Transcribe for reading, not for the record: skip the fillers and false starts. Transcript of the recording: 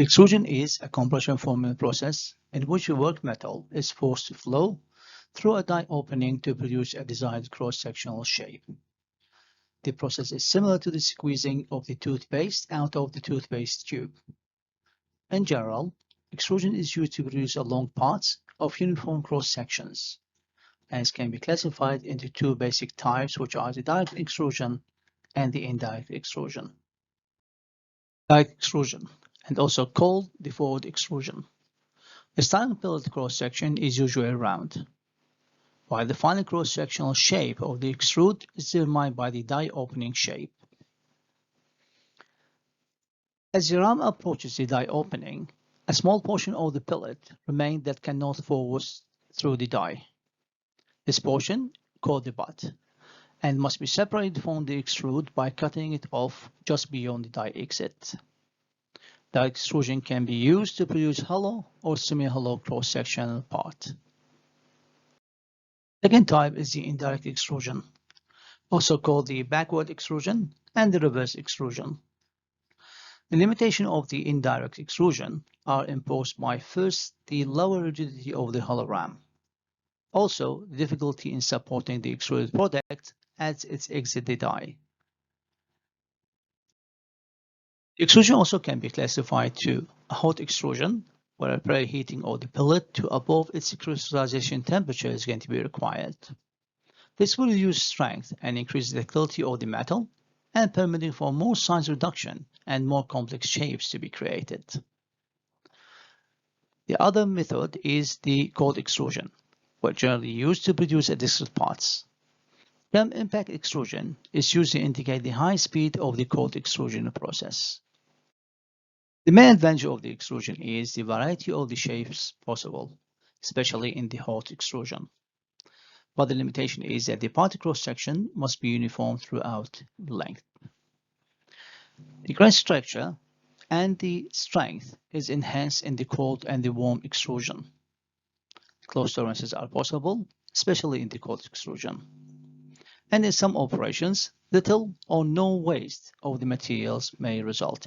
Extrusion is a compression forming process in which a work metal is forced to flow through a die opening to produce a desired cross-sectional shape. The process is similar to the squeezing of the toothpaste out of the toothpaste tube. In general, extrusion is used to produce long parts of uniform cross-sections, and can be classified into two basic types, which are the direct extrusion and the indirect extrusion. Direct extrusion, and also called the forward extrusion. The starting fillet cross-section is usually round, while the final cross-sectional shape of the extrude is determined by the die opening shape. As the ram approaches the die opening, a small portion of the fillet remains that cannot force through the die. This portion, called the butt, and must be separated from the extrude by cutting it off just beyond the die exit. Direct extrusion can be used to produce hollow or semi-hollow cross-sectional part. Second type is the indirect extrusion, also called the backward extrusion and the reverse extrusion. The limitation of the indirect extrusion are imposed by first the lower rigidity of the hollow ram. Also, the difficulty in supporting the extruded product as it exits the die. The extrusion also can be classified to a hot extrusion, where a preheating of the pellet to above its crystallization temperature is going to be required. This will reduce strength and increase the ductility of the metal, and permitting for more size reduction and more complex shapes to be created. The other method is the cold extrusion, which generally used to produce discrete parts. The term impact extrusion is used to indicate the high speed of the cold extrusion process. The main advantage of the extrusion is the variety of the shapes possible, especially in the hot extrusion. But the limitation is that the part cross-section must be uniform throughout the length. The grain structure and the strength is enhanced in the cold and the warm extrusion. Close tolerances are possible, especially in the cold extrusion. And in some operations, little or no waste of the materials may result.